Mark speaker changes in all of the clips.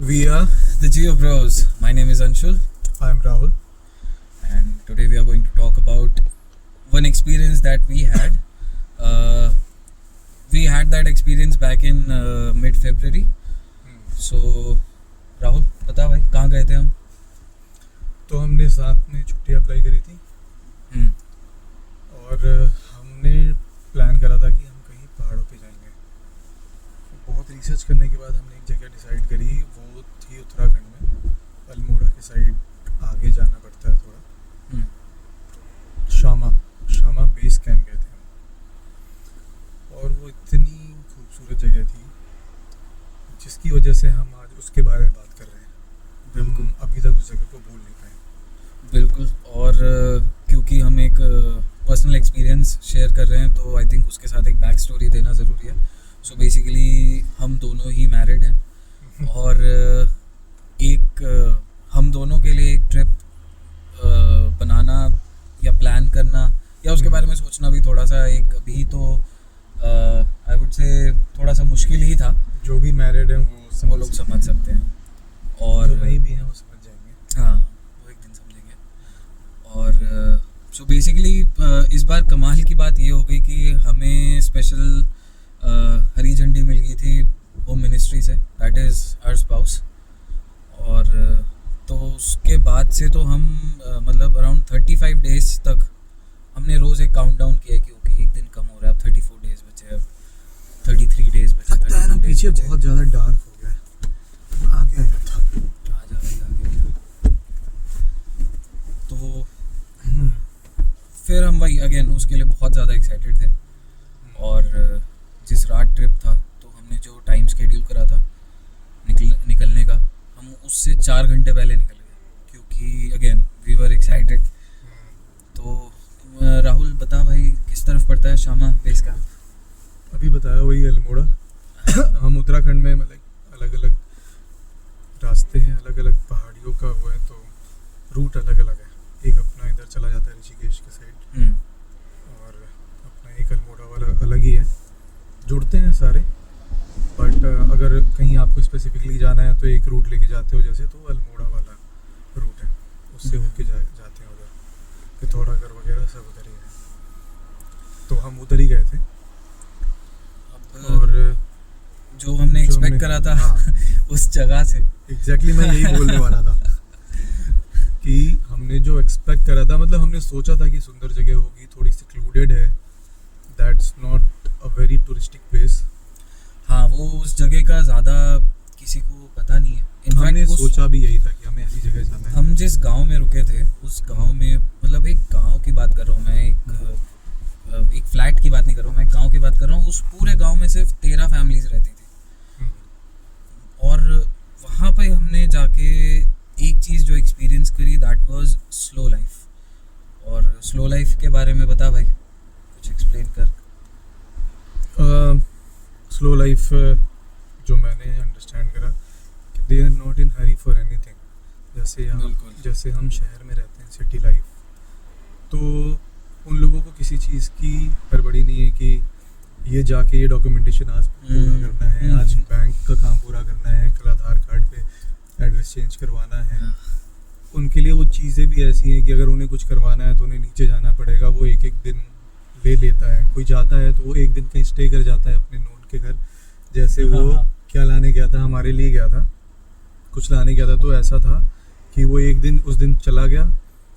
Speaker 1: We are
Speaker 2: The Geo Bros. My name is Anshul,
Speaker 1: I'm Rahul.
Speaker 2: and today we are going to talk about one experience that we had. Uh, we had that experience back in mid February. So, Rahul, बता भाई कहाँ गए थे हम?
Speaker 1: तो हमने साथ में छुट्टी अप्लाई करी थी
Speaker 2: हम्म,
Speaker 1: और हमने प्लान करा था कि हम कहीं पहाड़ों पे जाएंगे। बहुत रिसर्च करने के बाद हमने एक जगह डिसाइड करी, वो थी उत्तराखंड में अल्मोड़ा के साइड। आगे जाना पड़ता है थोड़ा।
Speaker 2: हम्म,
Speaker 1: शामा बेस कैंप गए थे हम, और वो इतनी खूबसूरत जगह थी जिसकी वजह से हम आज उसके बारे में बात कर रहे हैं।
Speaker 2: बिल्कुल।
Speaker 1: हम अभी तक उस जगह को भूल नहीं पाए।
Speaker 2: बिल्कुल। और क्योंकि हम एक पर्सनल एक्सपीरियंस शेयर कर रहे हैं, तो आई थिंक उसके साथ एक बैक स्टोरी देना ज़रूरी है। सो बेसिकली हम दोनों ही मैरिड हैं और हम दोनों के लिए एक ट्रिप बनाना या प्लान करना या उसके बारे में सोचना भी थोड़ा सा एक अभी तो आई वुड से थोड़ा सा मुश्किल ही था।
Speaker 1: जो भी मैरिड हैं
Speaker 2: वो लोग समझ सकते हैं, और
Speaker 1: जो नहीं भी हैं वो समझ जाएंगे।
Speaker 2: हाँ, वो एक दिन समझेंगे। और सो बेसिकली इस बार कमाल की बात ये हो गई कि हमें स्पेशल हरी झंडी मिल गई थी होम मिनिस्ट्री से, दैट इज़ आवर स्पाउस। और तो उसके बाद से तो हम मतलब अराउंड 35 डेज तक हमने रोज़ एक काउंट डाउन किया कि ओके एक दिन कम हो रहा है, अब 34 डेज बचे, अब 33 डेज बचे,
Speaker 1: लगता है ना
Speaker 2: 32
Speaker 1: पीछे
Speaker 2: days बचे।
Speaker 1: बहुत ज़्यादा डार्क हो गया है। आगे आया था।
Speaker 2: आजा भाई, आगे आजा। तो फिर हम भाई अगेन उसके लिए बहुत ज़्यादा एक्साइटेड थे। और जिस रात ट्रिप था, तो हमने जो टाइम शेड्यूल करा था निकलने का, हम उससे 4 घंटे पहले निकल गए क्योंकि अगेन वी वर एक्साइटेड। तो राहुल बता भाई, किस तरफ पड़ता है शामा बेस कैंप?
Speaker 1: अभी बताया वही अल्मोड़ा। हम उत्तराखंड में मतलब अलग अलग रास्ते हैं, अलग अलग पहाड़ियों का वो है, तो रूट अलग अलग है। एक अपना इधर चला जाता है ऋषिकेश के साइड, और अपना एक अल्मोड़ा वाला अलग ही है। जुड़ते हैं सारे, बट अगर कहीं आपको स्पेसिफिकली जाना है तो एक रूट लेके जाते हो, जैसे तो अल्मोड़ा वाला रूट है, उससे होके जाते हैं उधर। पिथौरागढ़ वगैरह सब उधर ही है, तो हम उधर ही गए थे।
Speaker 2: अब
Speaker 1: और
Speaker 2: जो हमने एक्सपेक्ट करा था,
Speaker 1: हाँ,
Speaker 2: उस जगह से
Speaker 1: एग्जैक्टली मैं यही बोलने वाला था कि हमने जो एक्सपेक्ट करा था, मतलब हमने सोचा था कि सुंदर जगह होगी, थोड़ी सिक्लूडेड है, that's not a very touristic place.
Speaker 2: हाँ, वो उस जगह का ज़्यादा किसी को पता नहीं है।
Speaker 1: हमने
Speaker 2: इनफैक्ट
Speaker 1: सोचा भी यही था कि हमें ऐसी जगह जाना है।
Speaker 2: हम जिस गांव में रुके थे, उस गांव में मतलब एक गांव की बात कर रहा हूँ मैं, एक फ्लैट की बात नहीं कर रहा हूँ मैं, एक गांव की बात कर रहा हूँ। उस पूरे गांव में सिर्फ 13 फैमिलीज रहती थी। और वहाँ पे हमने जाके एक चीज़ जो एक्सपीरियंस करी, दैट वाज स्लो लाइफ। और स्लो लाइफ के बारे में बता भाई, कुछ एक्सप्लेन कर।
Speaker 1: स्लो लाइफ जो मैंने अंडरस्टैंड करा कि they are not in hurry for anything.
Speaker 2: बिल्कुल।
Speaker 1: जैसे हम शहर में रहते हैं, सिटी लाइफ, तो उन लोगों को किसी चीज़ की हड़बड़ी नहीं है कि ये जाके ये डॉक्यूमेंटेशन आज पूरा करना है, आज बैंक का काम पूरा करना है, कल आधार कार्ड पे एड्रेस चेंज करवाना है। उनके लिए वो चीज़ें भी ऐसी हैं कि अगर उन्हें कुछ करवाना है तो उन्हें नीचे जाना पड़ेगा। वो एक एक दिन ले लेता है। कोई जाता है तो वो एक दिन कहीं स्टे कर जाता है अपने नोन के घर। जैसे वो क्या लाने गया था, हमारे लिए गया था, कुछ लाने गया था, तो ऐसा था कि वो एक दिन उस दिन चला गया,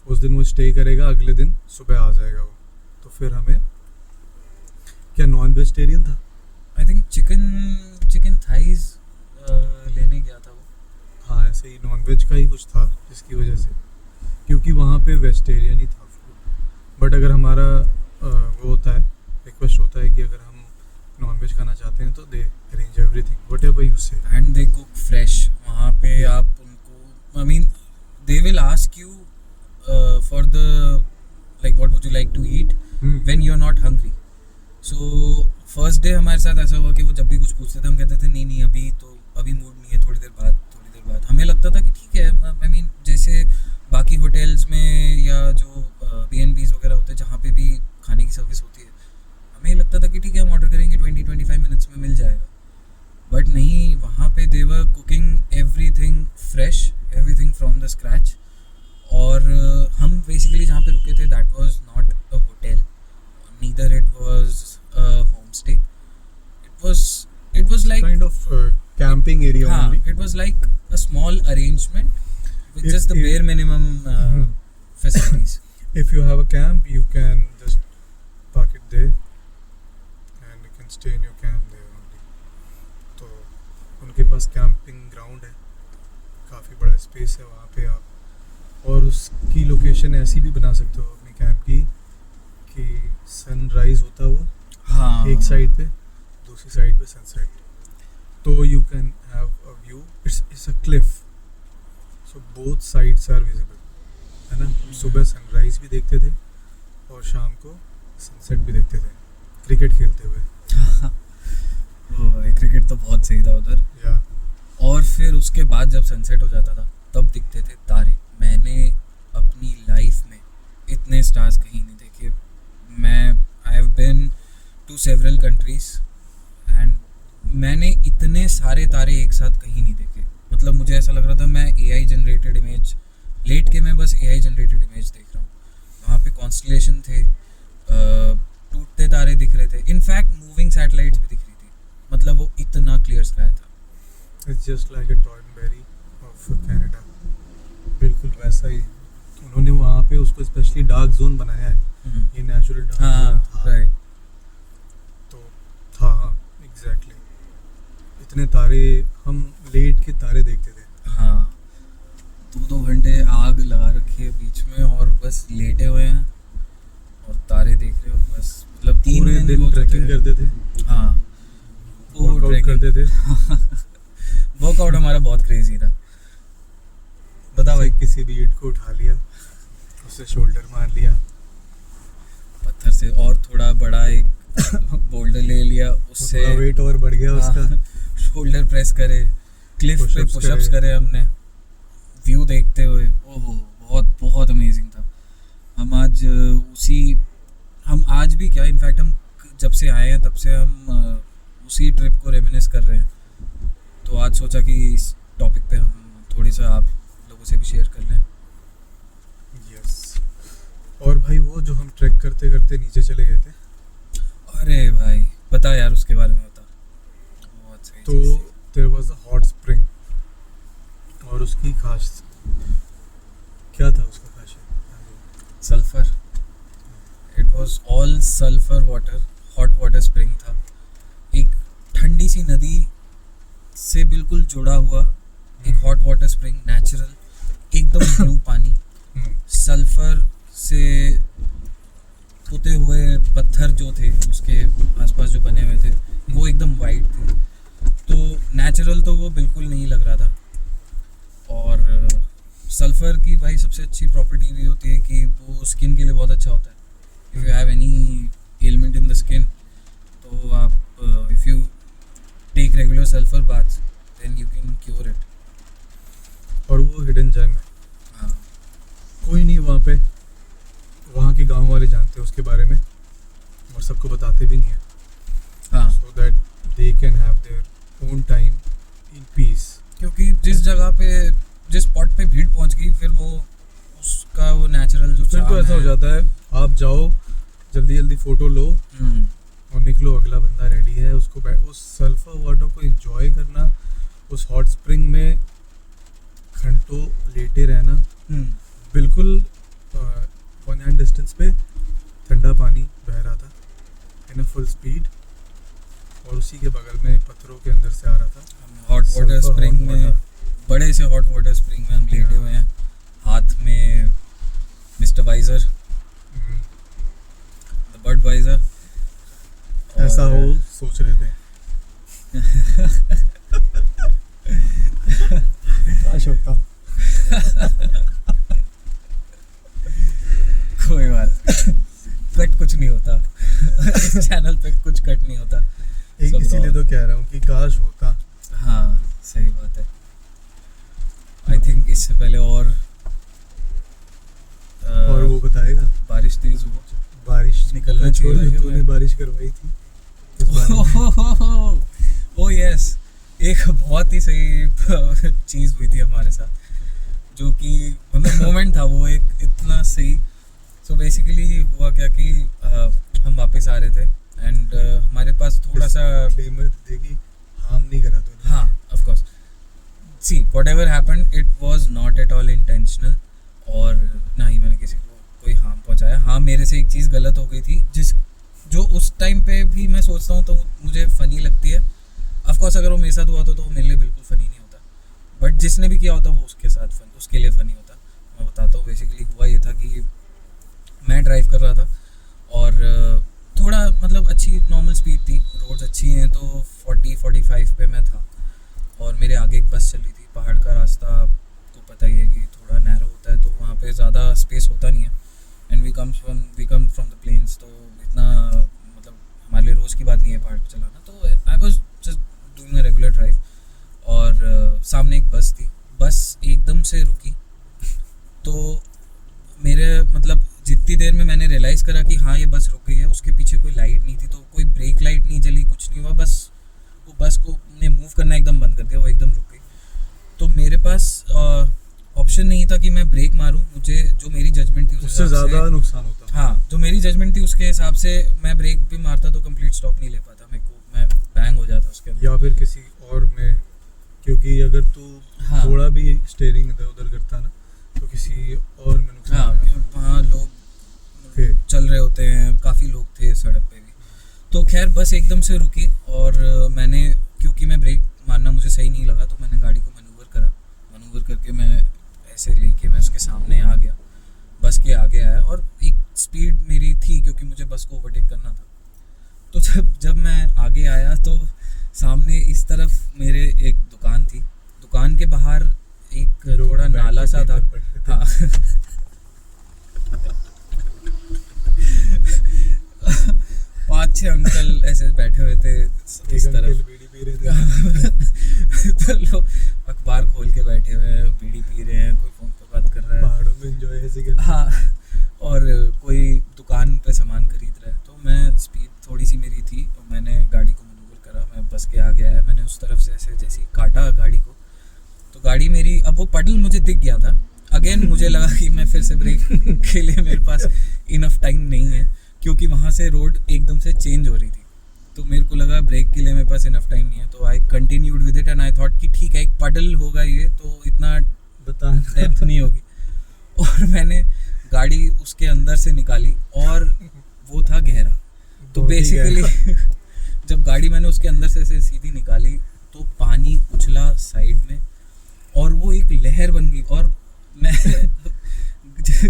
Speaker 1: उस दिन वो स्टे करेगा, अगले दिन सुबह आ जाएगा वो। तो फिर हमें क्या नॉन वेजिटेरियन था,
Speaker 2: आई थिंक चिकन थाइज लेने गया था वो।
Speaker 1: हाँ ऐसे ही नॉन वेज का ही कुछ था, जिसकी वजह से, क्योंकि वहाँ पे वेजिटेरियन ही था फूड। बट अगर हमारा वो होता है, रिक्वेस्ट होता है कि अगर हम नॉन वेज खाना चाहते हैं तो they arrange everything whatever you say,
Speaker 2: and they cook fresh. वहाँ पे आप उनको, I mean they will ask you for the like what would you like to eat when you are not hungry. So first day हमारे साथ ऐसा हुआ कि वो जब भी कुछ पूछते थे, हम कहते थे नहीं अभी मूड नहीं है, थोड़ी देर बाद। हमें लगता था कि ठीक है, आई मीन जैसे बाकी होटल्स में या जो B&Bs वगैरह होते हैं जहाँ पे भी खाने की सर्विस होती है, हमें लगता था कि ठीक है हम ऑर्डर करेंगे 20-25 मिनट्स में मिल जाएगा। बट नहीं, वहाँ पे दे वर कुकिंग एवरीथिंग
Speaker 1: area
Speaker 2: हाँ,
Speaker 1: only.
Speaker 2: it was like a small arrangement with just the
Speaker 1: If-
Speaker 2: bare minimum
Speaker 1: Mhm.
Speaker 2: facilities.
Speaker 1: If you have a camp, you can just park it there and you can stay in your camp there only. तो उनके पास camping ground है, काफ़ी बड़ा space है वहाँ पे आप, और उसकी लोकेशन ऐसी भी बना सकते हो अपने कैंप की कि सनराइज होता हुआ
Speaker 2: हाँ,
Speaker 1: एक साइड पे, दूसरी साइड पे सनसेट, तो you can have a view. It's a cliff, so both sides are visible, है ना. हम सुबह सनराइज भी देखते थे और शाम को सनसेट भी देखते थे क्रिकेट खेलते हुए.
Speaker 2: क्रिकेट तो बहुत सही था उधर.
Speaker 1: या
Speaker 2: और फिर उसके बाद जब सनसेट हो जाता था तब दिखते थे तारे. मैंने अपनी लाइफ में इतने स्टार्स कहीं नहीं देखे. मैं I have been to several countries and मैंने इतने सारे तारे एक साथ कहीं नहीं देखे. मतलब मुझे ऐसा लग रहा था मैं AI जनरेटेड इमेज लेट के मैं बस AI जनरेटेड इमेज देख रहा हूँ. वहाँ पे कॉन्स्टलेशन थे, टूटते तारे दिख रहे थे, इनफैक्ट मूविंग सैटेलाइट्स भी दिख रही थी. मतलब वो इतना क्लियर स्काई था.
Speaker 1: It's just like a Turnberry of Canada, बिल्कुल वैसा ही. उन्होंने वहाँ पे उसको स्पेशली डार्क जोन बनाया है. ये नेचुरल डार्क जोन
Speaker 2: हाँ,
Speaker 1: था.
Speaker 2: राइट.
Speaker 1: तो था, हाँ एग्जैक्टली. इतने तारे, हम लेट के तारे देखते थे.
Speaker 2: हाँ, 2-2 घंटे आग लगा रखी है बीच में और बस लेटे हुए हैं और तारे देख रहे हो बस. मतलब 3
Speaker 1: पूरे दिन ट्रैकिंग करते थे.
Speaker 2: हाँ, वो
Speaker 1: वर्कआउट
Speaker 2: ट्रैकिंग
Speaker 1: करते थे.
Speaker 2: वर्कआउट हमारा बहुत क्रेजी था. बता भाई.
Speaker 1: किसी भी ईंट को उठा लिया, उससे शोल्डर मार लिया,
Speaker 2: पत्थर से और थोड़ा बड़ा एक बोल्डर ले लिया, उससे
Speaker 1: थोड़ा वेट और बढ़ गया उसका.
Speaker 2: शोल्डर प्रेस करे, क्लिफ पे
Speaker 1: Push-ups
Speaker 2: पुशअप्स करे हमने व्यू देखते हुए. ओहो, बहुत बहुत अमेजिंग था. हम आज भी क्या, इनफैक्ट हम जब से आए हैं तब से हम उसी ट्रिप को रेमिनिस कर रहे हैं. तो आज सोचा कि इस टॉपिक पे हम थोड़ी सा आप लोगों से भी शेयर कर लें.
Speaker 1: यस. और भाई वो जो हम ट्रैक करते करते नीचे चले गए थे,
Speaker 2: अरे भाई बता यार उसके बारे में बता. बहुत सही
Speaker 1: तो
Speaker 2: चीज़ थी.
Speaker 1: There was a hot spring, और उसकी खास क्या था, उसका खासियत?
Speaker 2: Sulphur. It was all sulphur water. Hot water spring था. एक ठंडी सी नदी से बिल्कुल जुड़ा हुआ एक हॉट वाटर स्प्रिंग, नेचुरल, एकदम ब्लू पानी. सल्फर से पुते हुए पत्थर जो थे उसके आसपास जो बने हुए थे वो एकदम वाइट थे. तो नेचुरल तो वो बिल्कुल नहीं लग रहा था. और सल्फ़र की भाई सबसे अच्छी प्रॉपर्टी भी होती है कि वो स्किन के लिए बहुत अच्छा होता है. If you have any element in the skin, तो आप if you take regular sulphur baths then you can cure it.
Speaker 1: और वो हिडन जेम है.
Speaker 2: हाँ,
Speaker 1: कोई नहीं वहाँ पे, वहाँ के गांव वाले जानते हैं उसके बारे में और सबको बताते भी नहीं है,
Speaker 2: हाँ,
Speaker 1: so that they can have their own time in peace.
Speaker 2: क्योंकि जिस जगह पे, जिस स्पॉट पे भीड़ पहुंच गई, फिर वो उसका वो नेचुरल जो
Speaker 1: फिर तो
Speaker 2: charm
Speaker 1: ऐसा हो
Speaker 2: है.
Speaker 1: जाता है, आप जाओ जल्दी जल्दी फ़ोटो लो और निकलो, अगला बंदा रेडी है. उसको उस सल्फर वाटर को एंजॉय करना, उस हॉट स्प्रिंग में घंटों लेटे रहना, बिल्कुल 1 हैंड डिस्टेंस पे ठंडा पानी बह रहा था इन अ फुल स्पीड, और उसी के बगल में पत्थरों के अंदर से आ रहा था
Speaker 2: hot water
Speaker 1: sulfur
Speaker 2: spring
Speaker 1: hot
Speaker 2: में,
Speaker 1: water.
Speaker 2: बड़े से हॉट वाटर स्प्रिंग में हम लेटे हुए हैं, हाथ में mister Wiser,
Speaker 1: hmm,
Speaker 2: the bird Wiser.
Speaker 1: ऐसा हो सोच रहे थे. काश होता.
Speaker 2: कोई बात कट कुछ नहीं होता. इस चैनल पे कुछ कट नहीं होता. सब
Speaker 1: इसीलिए
Speaker 2: raw.
Speaker 1: तो कह रहा हूँ कि काश होता.
Speaker 2: हाँ, सही बात है. आई थिंक इससे पहले और
Speaker 1: वो बताएगा,
Speaker 2: बारिश तेज हुआ.
Speaker 1: बारिश
Speaker 2: निकलना
Speaker 1: छोड़
Speaker 2: चाहिए
Speaker 1: दे,
Speaker 2: था
Speaker 1: तूने
Speaker 2: मैं।
Speaker 1: बारिश करवाई थी इस बारे में.
Speaker 2: ओ यस, एक बहुत ही सही चीज़ हुई थी हमारे साथ, जो कि मतलब मोमेंट था वो एक इतना सही. सो बेसिकली हुआ क्या कि हम वापस आ रहे थे एंड हमारे पास थोड़ा सा,
Speaker 1: Disclaimer देगी, हार्म नहीं करा तूने.
Speaker 2: हाँ of course, what ever happen it was not at all intentional, और ना ही मैंने किसी को कोई हार्म पहुंचाया. हाँ, मेरे से एक चीज़ गलत हो गई थी जो उस टाइम पे भी मैं सोचता हूँ तो मुझे फ़नी लगती है. ऑफकोर्स अगर वो मेरे साथ हुआ तो वो मेरे लिए बिल्कुल फ़नी नहीं होता, बट जिसने भी किया होता वो उसके लिए फ़नी होता. मैं बताता हूँ. बेसिकली हुआ ये था कि मैं ड्राइव कर रहा था और थोड़ा मतलब अच्छी नॉर्मल स्पीड थी, रोड्स अच्छी हैं, तो 40-45 पे मैं था और मेरे आगे एक बस चल रही थी. पहाड़ का रास्ता आपको पता ही है कि थोड़ा नैरो होता है, तो वहाँ पे ज़्यादा स्पेस होता नहीं है. And we come from the plains, तो इतना मतलब हमारे लिए रोज़ की बात नहीं है पहाड़ पर चलाना. तो I was just doing a regular drive और सामने एक बस थी. बस एकदम से रुकी, तो मेरे मतलब जितनी देर में मैंने रियलाइज़ करा कि हाँ ये बस रुक गई है, उसके पीछे कोई लाइट नहीं थी, तो कोई ब्रेक लाइट नहीं जली, कुछ नहीं हुआ. बस वो बस को ने मूव करना एकदम बंद कर दिया, वो एकदम रुक गई. तो मेरे पास ऑप्शन नहीं था कि मैं ब्रेक मारूं. मुझे जो मेरी जजमेंट थी
Speaker 1: उससे ज़्यादा नुकसान होता.
Speaker 2: हाँ, जो मेरी जजमेंट थी उसके हिसाब से मैं ब्रेक भी मारता तो कंप्लीट स्टॉप नहीं ले पाता. मेरे को मैं बैंग हो जाता उसके अंदर.
Speaker 1: या फिर किसी और में, क्योंकि अगर तू थोड़ा भी स्टेयरिंग इधर उधर करता ना तो किसी और में नुकसान.
Speaker 2: हाँ, वहाँ लोग चल रहे होते हैं, काफ़ी लोग थे सड़क पे भी. तो खैर बस एकदम से रुकी और मैंने, क्योंकि मैं ब्रेक मारना मुझे सही नहीं लगा, तो मैंने गाड़ी को मनूवर करके मैं ऐसे लेके मैं उसके सामने आ गया, बस के आगे आया. और एक स्पीड मेरी थी क्योंकि मुझे बस को ओवरटेक करना था. तो जब मैं आगे आया तो सामने इस तरफ मेरे एक दुकान थी. दुकान के बाहर एक थोड़ा नाला सा था. हाँ. 5-6 अंकल ऐसे बैठे हुए थे इस तरफ.
Speaker 1: बीड़ी पी रहे थे.
Speaker 2: तो लोग अखबार खोल के बैठे हुए हैं, बीड़ी पी रहे हैं, कोई फ़ोन पे बात कर रहा है.
Speaker 1: पहाड़ों में एंजॉय ऐसे करते हैं.
Speaker 2: हाँ, और कोई दुकान पे सामान खरीद रहा है. तो मैं स्पीड थोड़ी सी मेरी थी और मैंने गाड़ी को मनूवर करा. मैं बस के आगे आया, मैंने उस तरफ से ऐसे जैसे काटा गाड़ी को, तो गाड़ी मेरी, अब वो पडल मुझे दिख गया था. अगेन मुझे लगा कि मैं फिर से ब्रेक के लिए मेरे पास इनफ टाइम नहीं है, क्योंकि वहाँ से रोड एकदम से चेंज हो रही थी. तो मेरे को लगा ब्रेक के लिए मेरे पास इनफ टाइम नहीं है. तो I continued with it and I thought कि ठीक है, एक पडल होगा ये, तो इतना डेप्थ नहीं होगी. और मैंने गाड़ी उसके अंदर से निकाली और वो था गहरा. तो बेसिकली जब गाड़ी मैंने उसके अंदर से सीधी निकाली तो पानी उछला साइड में और वो एक लहर बन गई. और मैं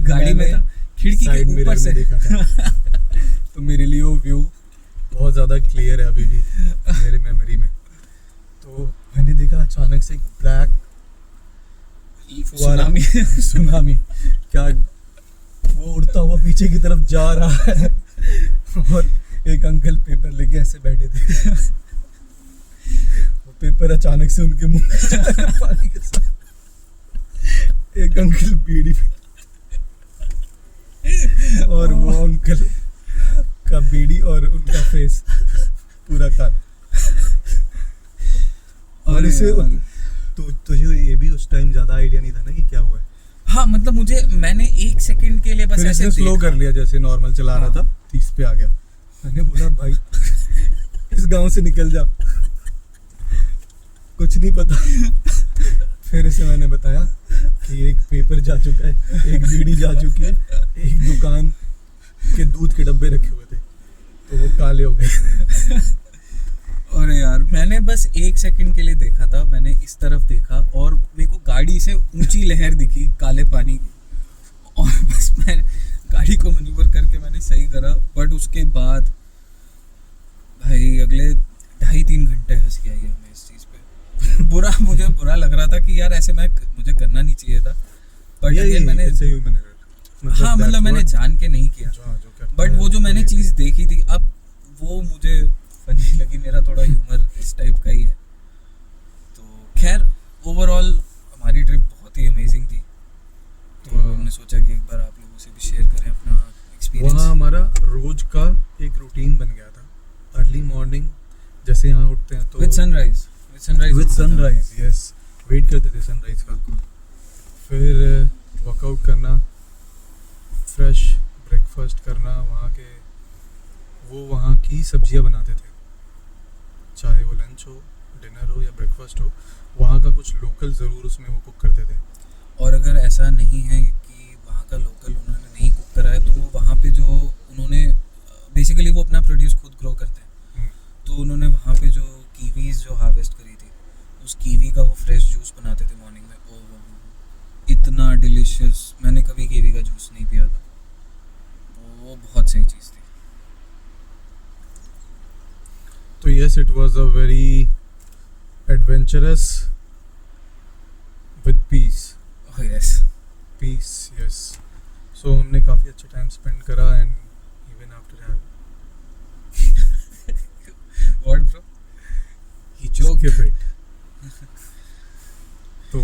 Speaker 2: गाड़ी में था, खिड़की के ऊपर से
Speaker 1: देखा था. तो मेरे लिए वो व्यू बहुत ज़्यादा क्लियर है अभी भी मेरे मेमोरी में. तो मैंने देखा अचानक से एक ब्लैक सुनामी क्या वो उड़ता हुआ पीछे की तरफ जा रहा है और एक अंकल पेपर लेके ऐसे बैठे थे. वो पेपर अचानक से उनके मुंह में चला गया पानी के साथ. एक अंकल बीड़ी पी और वो अंकल का बीड़ी और उनका फेस पूरा काला. और इसे तुझे ये भी उस टाइम ज़्यादा आइडिया नहीं था ना कि क्या हुआ है.
Speaker 2: हाँ, मतलब मैंने 1 सेकंड के लिए बस ऐसे
Speaker 1: स्लो कर लिया, जैसे नॉर्मल चला रहा था, 30 पे आ गया. मैंने बोला भाई इस गांव से निकल जा, कुछ नहीं पता. फिर इसे मैंने बताया कि एक पेपर जा चुका है, एक बीड़ी जा चुकी है, एक दुकान के दूध के डब्बे रखे हुए थे तो वो काले हो गए.
Speaker 2: अरे यार, मैंने बस 1 सेकंड के लिए देखा था. मैंने इस तरफ देखा और मेरे को गाड़ी से ऊंची लहर दिखी काले पानी की, और बस मैं गाड़ी को मैन्यूवर करके मैंने सही करा. बट उसके बाद भाई अगले 2.5-3 घंटे हंसी आई है हमें इस चीज़ पे. मुझे बुरा लग रहा था कि यार ऐसे मुझे करना नहीं चाहिए था. बट अगेन मैंने हाँ, मतलब मैंने जान के नहीं किया. बट वो जो मैंने चीज़ देखी थी, अब वो मुझे फनी लगी. मेरा थोड़ा ह्यूमर इस टाइप का ही है. तो खैर ओवरऑल हमारी ट्रिप बहुत ही अमेजिंग थी. तो हमने सोचा कि एक बार आप लोगों से भी शेयर करें अपना एक्सपीरियंस.
Speaker 1: वहाँ हमारा रोज का एक रूटीन बन गया था. अर्ली मॉर्निंग जैसे यहाँ उठते हैं तो
Speaker 2: विद सनराइज
Speaker 1: यस, वेट करते थे सनराइज का. फिर वर्कआउट करना, फ्रेश ब्रेकफास्ट करना, वहाँ की सब्जियाँ बनाते थे, चाहे वो लंच हो डिनर हो या ब्रेकफास्ट हो, वहाँ का कुछ लोकल ज़रूर उसमें वो कुक करते थे।
Speaker 2: और अगर ऐसा नहीं है कि वहाँ का लोकल उन्होंने नहीं कुक करा है, तो वो वहाँ पे जो उन्होंने बेसिकली वो अपना प्रोड्यूस खुद ग्रो करते हैं, तो उन्होंने वहाँ पे जो कीवीज़ जो हार्वेस्ट करी थी, उस कीवी का वो फ्रेश जूस बनाते थे मॉर्निंग में। ओ इतना डिलीशियस, मैंने कभी कीवी का जूस नहीं पिया था, वो बहुत सही चीज़ थी।
Speaker 1: तो yes, it was a very adventurous with peace.
Speaker 2: Oh yes,
Speaker 1: peace, yes. So हमने काफ़ी अच्छा टाइम स्पेंड करा and even after have
Speaker 2: what bro,
Speaker 1: he choked it. तो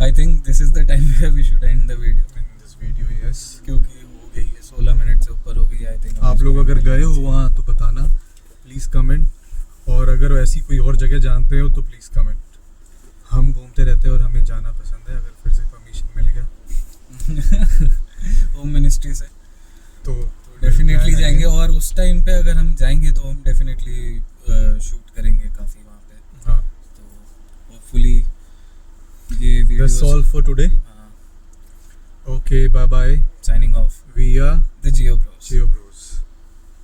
Speaker 2: I think this is the time where we should end the video,
Speaker 1: in this video, yes,
Speaker 2: क्योंकि हो गई है 16 minute से ऊपर हो गई आई थिंक।
Speaker 1: आप लोग अगर गए हो वहाँ तो बताना प्लीज़ कमेंट, और अगर वैसी कोई और जगह जानते हो तो प्लीज़ कमेंट। हम घूमते रहते हैं और हमें जाना पसंद है, अगर फिर से परमिशन मिल गया
Speaker 2: होम मिनिस्ट्री से
Speaker 1: तो
Speaker 2: डेफिनेटली
Speaker 1: plan है।
Speaker 2: जाएंगे, और उस टाइम पे अगर हम जाएंगे तो हम डेफिनेटली शूट करेंगे काफ़ी वहाँ पे,
Speaker 1: हाँ,
Speaker 2: तो होपफुली ये video.
Speaker 1: that's all for today. Okay, bye bye.
Speaker 2: Signing off
Speaker 1: We are
Speaker 2: the Jio Bros.
Speaker 1: Geo Bros.